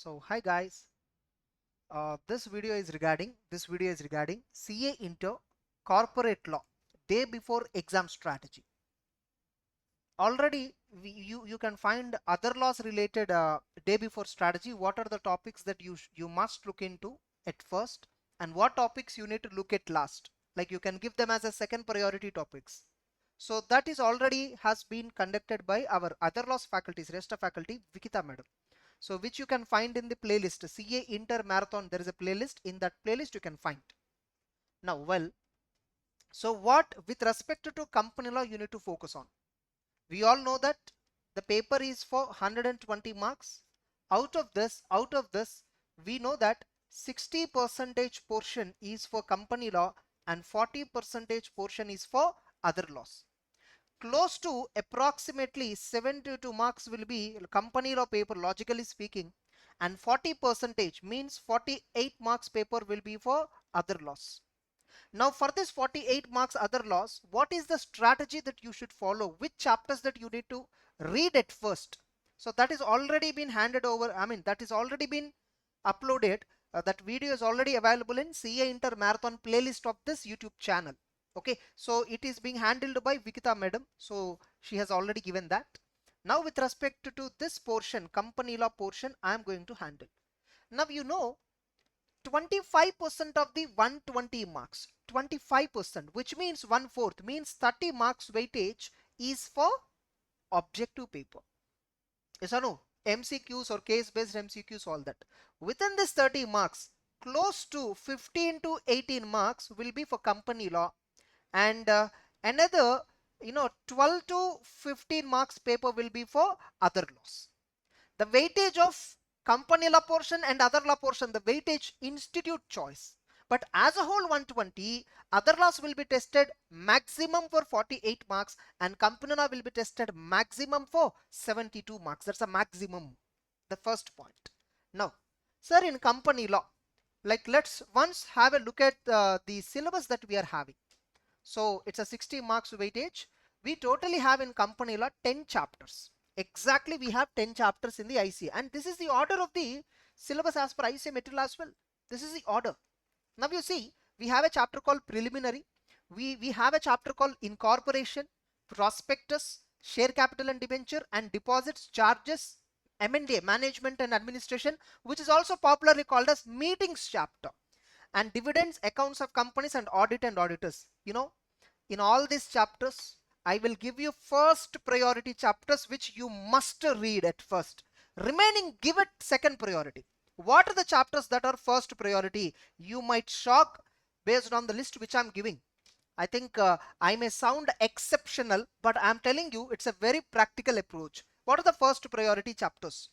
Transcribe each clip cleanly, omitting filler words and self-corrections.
So hi guys, this video is regarding CA Inter Corporate Law day before exam strategy. Already you can find other laws related day before strategy. What are the topics that you must look into at first, and what topics you need to look at last? Like you can give them as a second priority topics. So that is already has been conducted by our other laws faculties, rest of faculty, Vikita madam. So which you can find in the playlist CA Inter Marathon. There is a playlist. In that playlist you can find. Now, well, so what with respect to company law you need to focus on? We all know that the paper is for 120 marks. Out of this, we know that 60 percentage portion is for company law and 40 percentage portion is for other laws. Close to approximately 72 marks will be company law paper, logically speaking, and 40 percentage means 48 marks paper will be for other laws. Now for this 48 marks other laws, what is the strategy that you should follow? Which chapters that you need to read at first? So that is already been handed over. That is already been uploaded. That video is already available in CA Inter Marathon playlist of this YouTube channel. Okay, so it is being handled by Vikita madam. So she has already given that. Now with respect to this portion, company law portion, I am going to handle. Now 25% of the 120 marks, 25%, which means 1/4, means 30 marks weightage is for objective paper. Yes or no? MCQs or case based MCQs, all that. Within this 30 marks, close to 15 to 18 marks will be for company law, and another 12 to 15 marks paper will be for other laws. The weightage of company law portion and other law portion, the weightage institute choice. But as a whole 120, other laws will be tested maximum for 48 marks and company law will be tested maximum for 72 marks. That's a maximum. The first point. Now, sir, in company law, like let's once have a look at the syllabus that we are having. So it's a 60 marks weightage. We totally have in company law 10 chapters. Exactly, we have 10 chapters in the ICA, and this is the order of the syllabus as per ICA material as well. This is the order. Now you see, we have a chapter called preliminary. We have a chapter called incorporation, prospectus, share capital and debenture, and deposits, charges, M&A, management and administration, which is also popularly called as meetings chapter, and dividends, accounts of companies, and audit and auditors. In all these chapters, I will give you first priority chapters which you must read at first. Remaining, give it second priority. What are the chapters that are first priority? You might shock based on the list which I'm giving. I think I may sound exceptional, but I'm telling you it's a very practical approach. What are the first priority chapters?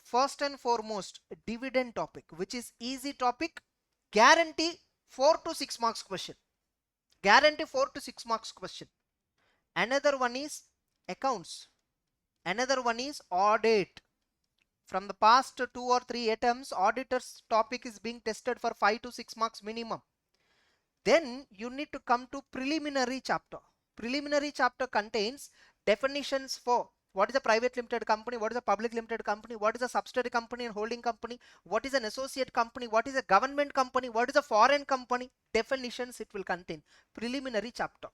First and foremost, dividend topic, which is easy topic, guarantee 4 to 6 marks question. Guarantee 4 to 6 marks question. Another one is accounts. Another one is audit. From the past 2 or 3 attempts, auditor's topic is being tested for 5 to 6 marks minimum. Then you need to come to preliminary chapter. Preliminary chapter contains definitions for what is a private limited company, what is a public limited company, what is a subsidiary company and holding company, what is an associate company, what is a government company, what is a foreign company. Definitions it will contain. Preliminary chapter.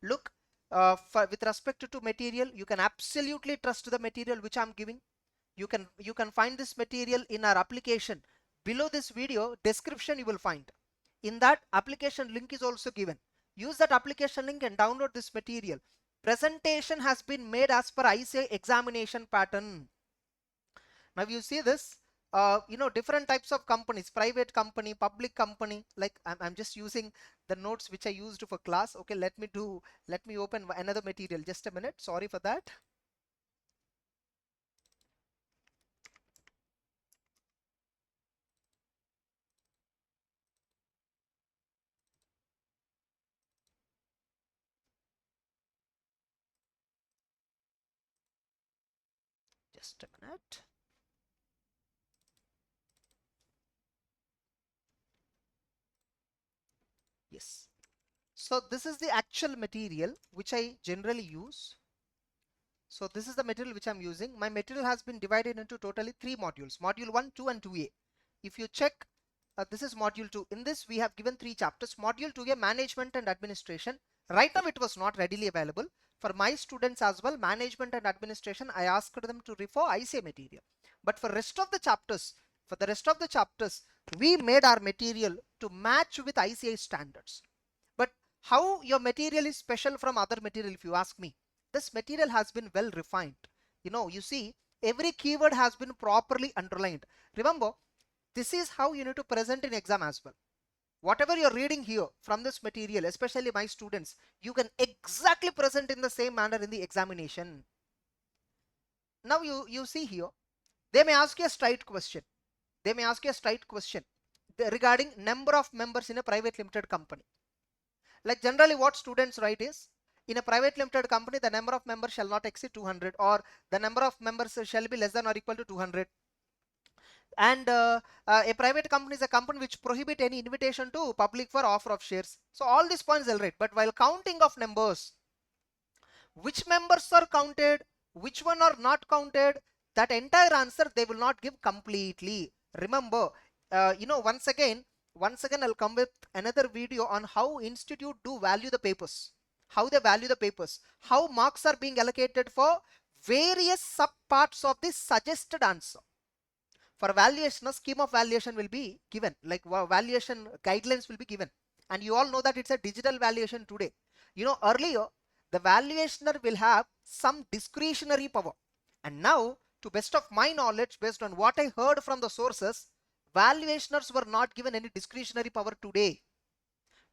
Look, with respect to material, you can absolutely trust the material which I'm giving. You can find this material in our application. Below this video description you will find. In that application link is also given. Use that application link and download this material. Presentation has been made as per ICA examination pattern. Now you see this, different types of companies, private company, public company. Like I'm just using the notes which I used for class. Okay, let me open another material. Just a minute. Sorry for that. Just a minute. Yes. So this is the actual material which I generally use. So this is the material which I'm using. My material has been divided into totally 3 modules, module 1, 2 and 2a. If you check, this is module 2. In this we have given 3 chapters. Module 2a, management and administration. Right now it was not readily available. For my students as well, management and administration, I asked them to refer icai material. But for rest of the chapters, we made our material to match with icai standards. But how your material is special from other material, if you ask me, this material has been well refined. You see, every keyword has been properly underlined. Remember, this is how you need to present in exam as well. Whatever you're reading here from this material, especially my students, you can exactly present in the same manner in the examination. Now you see here, they may ask you a straight question. Regarding number of members in a private limited company. Like generally what students write is, in a private limited company, the number of members shall not exceed 200, or the number of members shall be less than or equal to 200. And a private company is a company which prohibit any invitation to public for offer of shares. So all these points are right, but while counting of numbers, which members are counted, which one are not counted, that entire answer they will not give completely. Remember, once again I'll come with another video on how institute do value the papers, how they value the papers, how marks are being allocated for various sub parts of this suggested answer. For valuation, a scheme of valuation will be given, like valuation guidelines will be given, and you all know that it's a digital valuation today. Earlier the valuationer will have some discretionary power, and now, to best of my knowledge, based on what I heard from the sources, valuationers were not given any discretionary power today.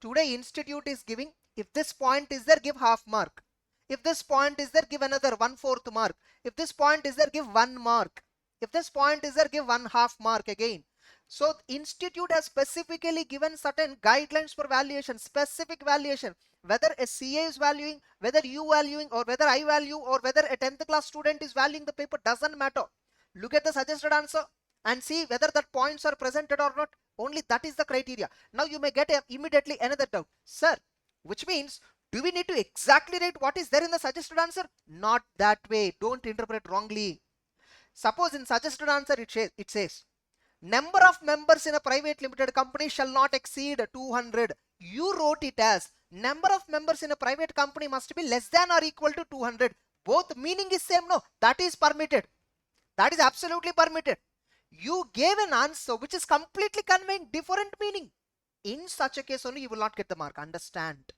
Institute is giving, if this point is there, give half mark. If this point is there, give another 1/4 mark. If this point is there, give 1 mark. If this point is there, give 1/2 mark again. So institute has specifically given certain guidelines for valuation, specific valuation. Whether a CA is valuing, whether you valuing, or whether I value, or whether a 10th class student is valuing the paper, doesn't matter. Look at the suggested answer and see whether that points are presented or not. Only that is the criteria. Now you may get immediately another doubt. Sir, which means, do we need to exactly write what is there in the suggested answer? Not that way. Don't interpret wrongly. Suppose in suggested answer it says, number of members in a private limited company shall not exceed 200. You wrote it as, number of members in a private company must be less than or equal to 200. Both meaning is same. No, that is permitted. That is absolutely permitted. You gave an answer which is completely conveying different meaning. In such a case only you will not get the mark. Understand?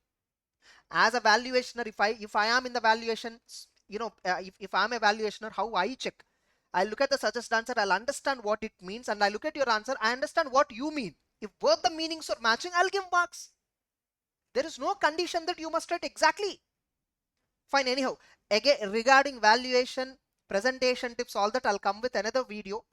As a valuationer, if I am in the valuation, if I am a valuationer, how I check? I look at the suggested answer, I'll understand what it means, and I look at your answer, I understand what you mean. If both the meanings are matching, I'll give marks. There is no condition that you must write exactly. Fine, anyhow, again regarding valuation, presentation tips, all that I'll come with another video.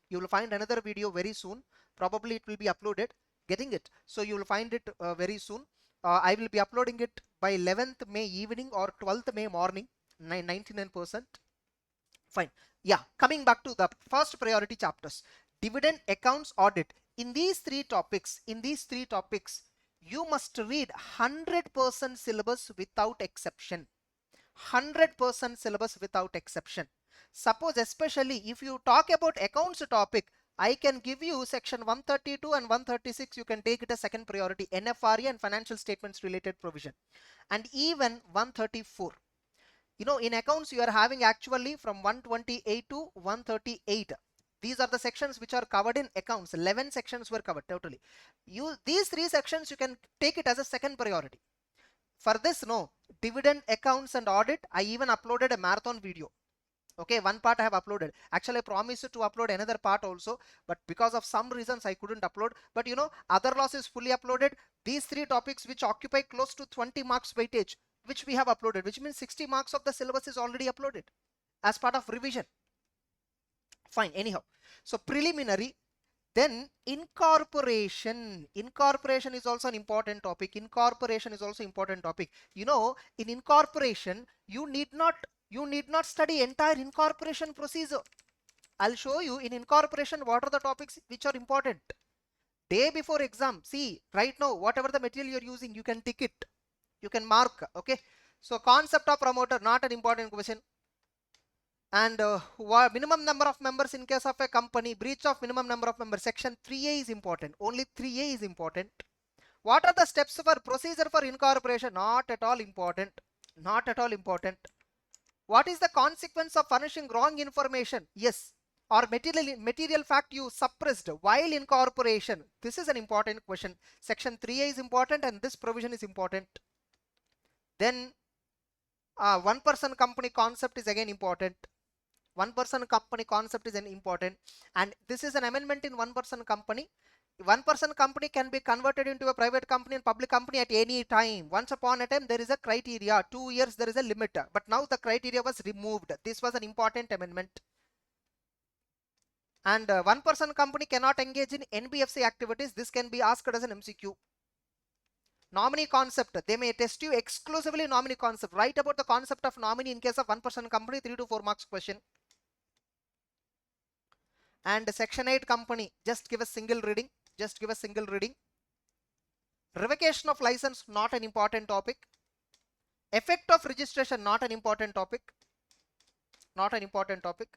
You will find another video very soon. Probably it will be uploaded. Getting it? So you will find it very soon. I will be uploading it by 11th May evening or 12th May morning, 99%. Fine. Yeah, coming back to the first priority chapters, dividend, accounts, audit. In these three topics, you must read 100% syllabus without exception. 100% syllabus without exception. Suppose especially if you talk about accounts topic, I can give you section 132 and 136. You can take it as second priority, NFRE and financial statements related provision, and even 134. In accounts you are having actually from 128 to 138. These are the sections which are covered in accounts. 11 sections were covered totally. These 3 sections you can take it as a second priority. For this, dividend, accounts and audit, I even uploaded a marathon video. Okay, one part I have uploaded. Actually, I promised to upload another part also, but because of some reasons I couldn't upload. But other loss is fully uploaded. These 3 topics which occupy close to 20 marks weightage, which we have uploaded, which means 60 marks of the syllabus is already uploaded as part of revision. Fine, anyhow. So preliminary, then incorporation. Incorporation is also an important topic. In incorporation, you need not study entire incorporation procedure. I'll show you in incorporation what are the topics which are important. Day before exam, see right now whatever the material you're using, you can tick it, you can mark. Okay, So concept of promoter, not an important question. And minimum number of members in case of a company, breach of minimum number of members, section 3A is important. Only 3A is important. What are the steps for procedure for incorporation? Not at all important. Not at all important. What is the consequence of furnishing wrong information? Yes. Or material fact you suppressed while incorporation. This is an important question. Section 3A is important and this provision is important. Then one person company concept is again important. One person company concept is an important, and this is an amendment in one person company. One person company can be converted into a private company and public company at any time. Once upon a time there is a criteria, 2 years there is a limit, but now the criteria was removed. This was an important amendment. And one person company cannot engage in NBFC activities. This can be asked as an MCQ. Nominee concept, they may test you exclusively nominee concept. Write about the concept of nominee in case of one person company, 3 to 4 marks question. And section 8 company, just give a single reading. Just give a single reading. Revocation of license, not an important topic. Effect of registration, not an important topic. Not an important topic.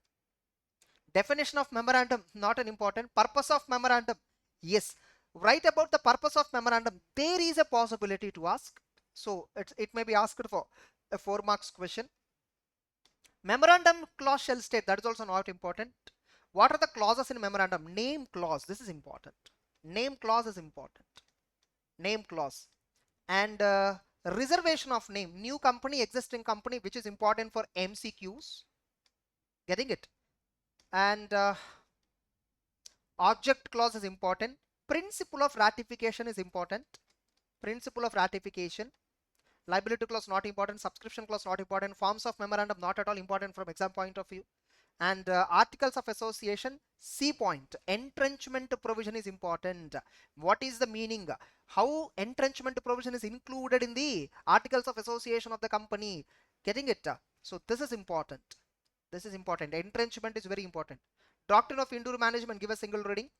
Definition of memorandum, not an important. Purpose of memorandum, yes. Write about the purpose of memorandum. There is a possibility to ask. So it may be asked for a 4 marks question. Memorandum clause shall state, that is also not important. What are the clauses in memorandum? Name clause, this is important. Name clause is important. Name clause. And reservation of name, new company, existing company, which is important for MCQs. Getting it? And object clause is important. Principle of ratification is important. Principle of ratification. Liability clause not important. Subscription clause not important. Forms of memorandum not at all important from exam point of view. And articles of association, C point, entrenchment provision is important. What is the meaning? How entrenchment provision is included in the articles of association of the company? Getting it? So this is important. This is important. Entrenchment is very important. Doctrine of indoor management, give a single reading.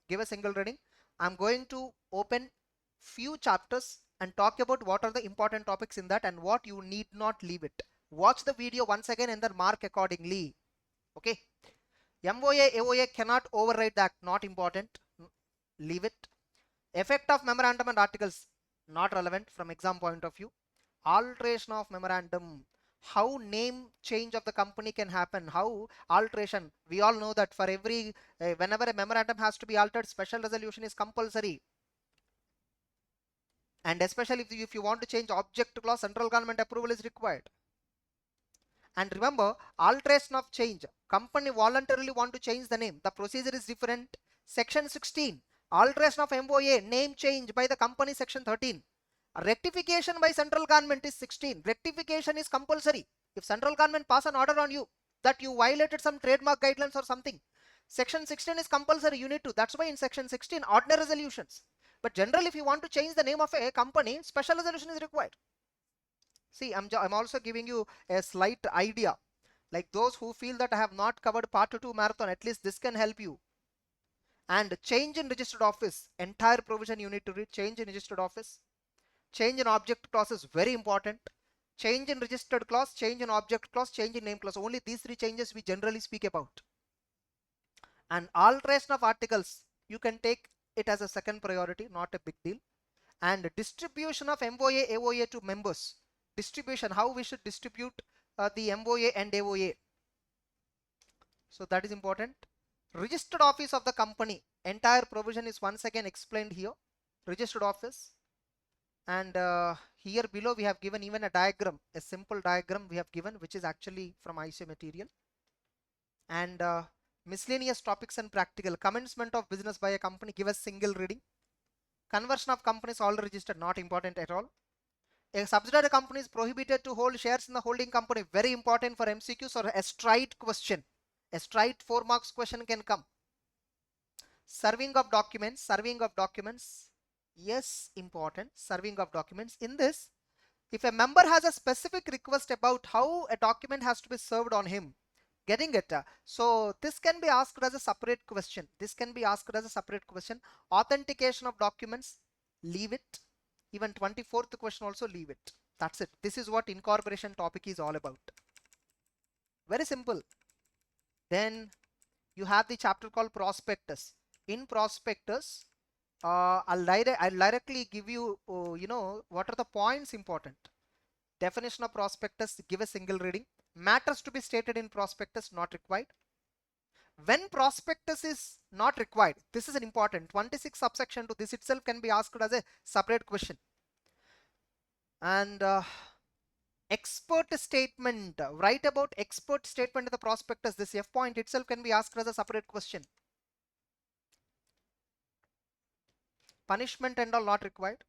Give a single reading. I'm going to open few chapters and talk about what are the important topics in that and what you need not leave it. Watch the video once again and then mark accordingly. Okay. MOA, AOA cannot override the act, not important. Leave it. Effect of memorandum and articles, not relevant from exam point of view. Alteration of memorandum, how name change of the company can happen, how alteration, we all know that for every whenever a memorandum has to be altered, special resolution is compulsory. And especially if you want to change object clause, central government approval is required. And remember, alteration of change, company voluntarily want to change the name, the procedure is different. Section 16, alteration of MOA, name change by the company, section 13. Rectification by central government is 16. Rectification is compulsory. If central government pass an order on you that you violated some trademark guidelines or something, section 16 is compulsory, you need to. That's why in section 16, ordinary resolutions. But generally, if you want to change the name of a company, special resolution is required. See, I'm also giving you a slight idea. Like those who feel that I have not covered part 2 marathon, at least this can help you. And change in registered office, entire provision you need to read. Change in registered office. Change in object clause is very important. Change in registered clause, change in object clause, change in name clause. Only these 3 changes we generally speak about. And alteration of articles, you can take it as a second priority, not a big deal. And distribution of MOA, AOA to members. Distribution, how we should distribute the MOA and AOA. So that is important. Registered office of the company, entire provision is once again explained here. Registered office. And here below we have given even a diagram, a simple diagram we have given, which is actually from IC material. And miscellaneous topics and practical. Commencement of business by a company, give a single reading. Conversion of companies already registered, not important at all. A subsidiary company is prohibited to hold shares in the holding company, very important for MCQs or a straight question. A straight 4 marks question can come. Serving of documents, yes, important. Serving of documents. In this, if a member has a specific request about how a document has to be served on him, getting it? So this can be asked as a separate question. This can be asked as a separate question. Authentication of documents, leave it. Even 24th question also leave it. That's it. This is what incorporation topic is all about. Very simple. Then you have the chapter called Prospectus. In Prospectus, I'll directly give you, what are the points important. Definition of prospectus, give a single reading. Matters to be stated in prospectus, not required. When prospectus is not required, this is an important 26 subsection to this itself can be asked as a separate question. And expert statement, write about expert statement in the prospectus. This F point itself can be asked as a separate question. Punishment and all not required.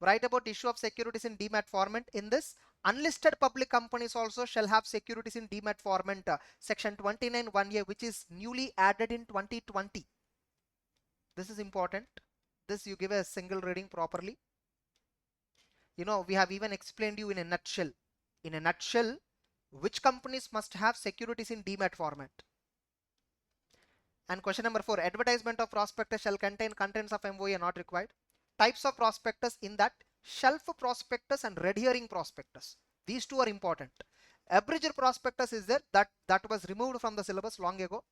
Write about issue of securities in demat format. In this, unlisted public companies also shall have securities in demat format, section 29 1A, which is newly added in 2020. This is important. This you give a single reading properly. We have even explained you in a nutshell. In a nutshell, which companies must have securities in demat format. And question number 4, advertisement of prospectus shall contain contents of MOA not required. Types of prospectus, in that shelf prospectus and red herring prospectus. These two are important. Abridged prospectus is there, that was removed from the syllabus long ago.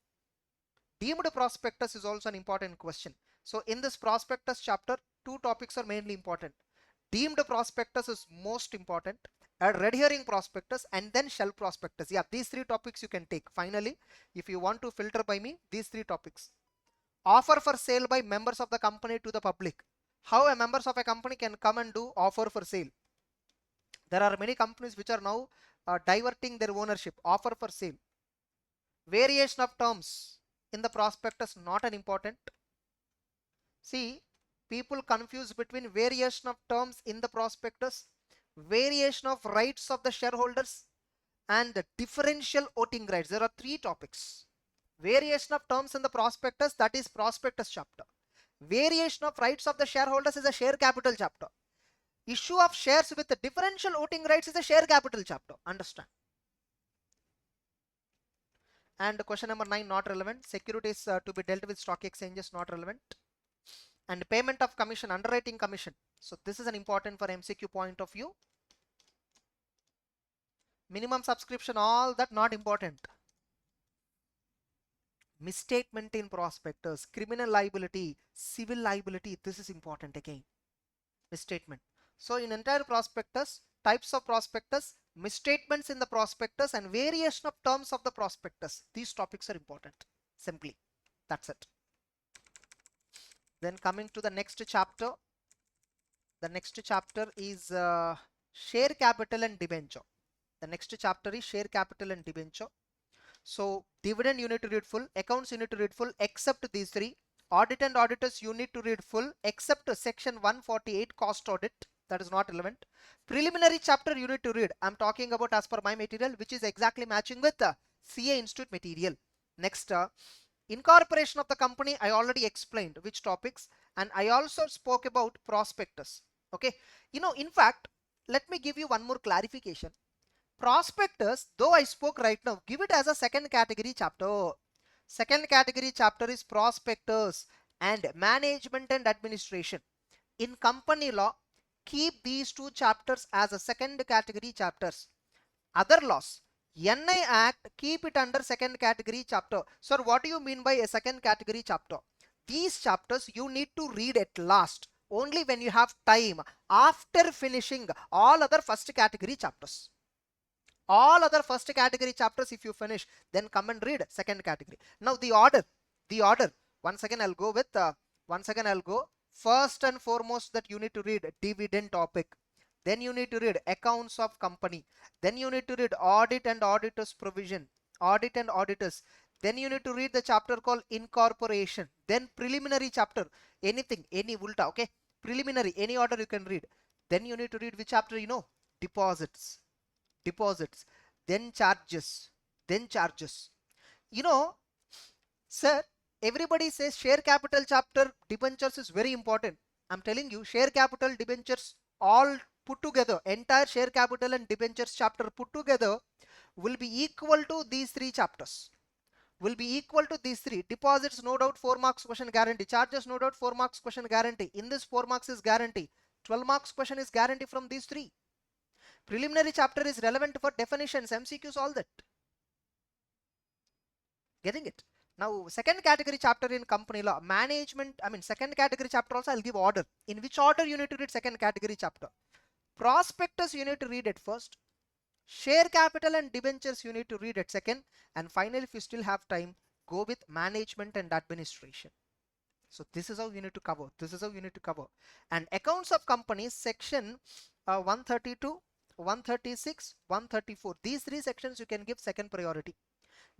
Deemed prospectus is also an important question. So in this prospectus chapter, two topics are mainly important. Deemed prospectus is most important, a red herring prospectus, and then shelf prospectus. Yeah, these three topics you can take. Finally, if you want to filter by me, these three topics. Offer for sale by members of the company to the public. How a members of a company can come and do offer for sale. There are many companies which are now diverting their ownership. Offer for sale. Variation of terms in the prospectus, not an important. See, people confuse between variation of terms in the prospectus, variation of rights of the shareholders, and the differential voting rights. There are three topics. Variation of terms in the prospectus, that is prospectus chapter. Variation of rights of the shareholders is a share capital chapter. Issue of shares with the differential voting rights is a share capital chapter. Understand? And question number 9, not relevant. Securities to be dealt with stock exchanges, not relevant. And payment of commission, underwriting commission. So this is an important for MCQ point of view. Minimum subscription, all that not important. Misstatement in prospectus, criminal liability, civil liability, this is important again. Misstatement. So in entire prospectus, types of prospectus, misstatements in the prospectus, and variation of terms of the prospectus. These topics are important. Simply. That's it. Then coming to the next chapter. The next chapter is share capital and debenture. The next chapter is share capital and debenture. So dividend you need to read full, accounts you need to read full except these three. Audit and auditors you need to read full except section 148 cost audit, that is not relevant. Preliminary chapter you need to read. I'm talking about as per my material, which is exactly matching with the CA Institute material. Next, incorporation of the company, I already explained which topics, and I also spoke about prospectus. Okay, in fact, let me give you one more clarification. Prospectus, though I spoke right now, give it as a second category chapter. Second category chapter is prospectus and management and administration. In company law, keep these two chapters as a second category chapters. Other laws, NI Act, keep it under second category chapter. Sir, what do you mean by a second category chapter? These chapters you need to read at last, only when you have time, after finishing all other first category chapters. All other first category chapters if you finish, then come and read second category. Now the order, once again I'll go with, first and foremost that you need to read dividend topic. Then you need to read accounts of company. Then you need to read audit and auditors provision, audit and auditors. Then you need to read the chapter called incorporation. Then preliminary chapter, anything, any ulta, okay? Preliminary, any order you can read. Then you need to read which chapter, deposits, then charges. Sir, everybody says share capital chapter debentures is very important. I'm telling you, share capital debentures all put together, entire share capital and debentures chapter put together will be equal to these three chapters. will be equal to these three. Deposits, no doubt 4 marks question guarantee. Charges, no doubt 4 marks question guarantee. In this 4 marks is guarantee. 12 marks question is guarantee from these three. Preliminary chapter is relevant for definitions, MCQs, all that. Getting it? Now, second category chapter in company law, management, second category chapter also I'll give order. In which order you need to read second category chapter? Prospectus you need to read it first. Share capital and debentures you need to read it second. And finally, if you still have time, go with management and administration. So this is how you need to cover. This is how you need to cover. And accounts of companies, section 132, 136, 134. These three sections you can give second priority.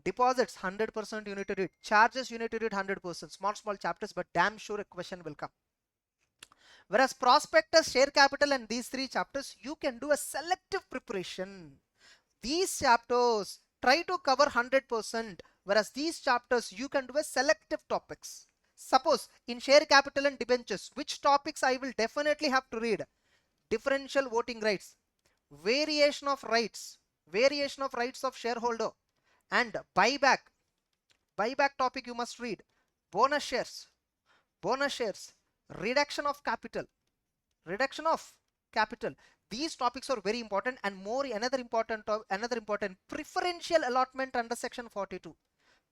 Deposits 100% you need to read. Charges you need to read 100%. Small chapters, but damn sure a question will come. Whereas prospectus, share capital, and these three chapters, you can do a selective preparation. These chapters try to cover 100%, whereas these chapters you can do a selective topics. Suppose in share capital and debentures, which topics I will definitely have to read? Differential voting rights, variation of rights of shareholder, and buyback topic you must read. Bonus shares, reduction of capital. These topics are very important, and more another important preferential allotment under section 42.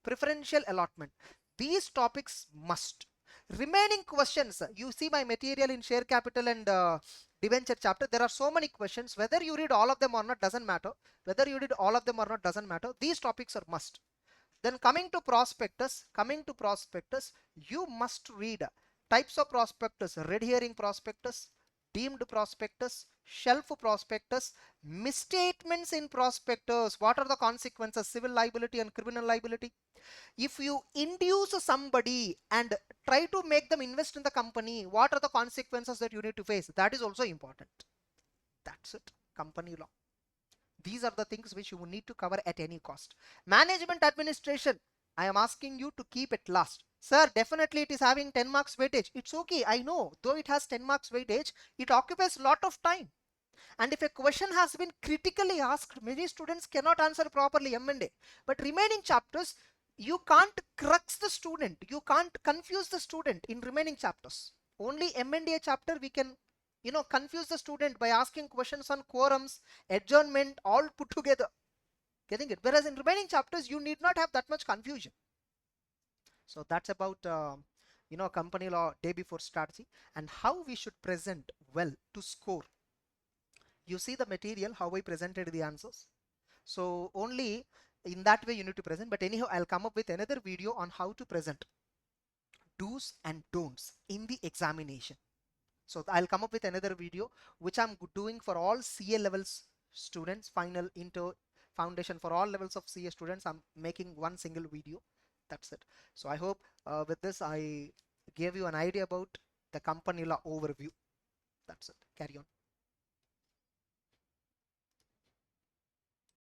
Preferential allotment. These topics must. Remaining questions, you see my material in share capital and debenture chapter. There are so many questions. Whether you read all of them or not doesn't matter. These topics are must. Then coming to prospectus, you must read types of prospectus: red herring prospectus, deemed prospectus, shelf prospectus, misstatements in prospectus. What are the consequences? Civil liability and criminal liability. If you induce somebody and try to make them invest in the company, what are the consequences that you need to face? That is also important. That's it. Company law. These are the things which you need to cover at any cost. Management administration, I am asking you to keep it last. Sir, definitely it is having 10 marks weightage. It's okay, I know. Though it has 10 marks weightage, it occupies a lot of time. And if a question has been critically asked, many students cannot answer properly M&A. But remaining chapters, you can't crux the student. You can't confuse the student in remaining chapters. Only M&A chapter we can confuse the student by asking questions on quorums, adjournment, all put together. Getting it? Whereas in remaining chapters, you need not have that much confusion. So that's about company law day before strategy and how we should present well to score. You see the material, how I presented the answers. So only in that way you need to present. But anyhow, I'll come up with another video on how to present do's and don'ts in the examination. So I'll come up with another video which I'm doing for all CA levels students, final, inter, foundation, for all levels of CA students. I'm making one single video. That's it. So I hope with this I gave you an idea about the company law overview. That's it. Carry on.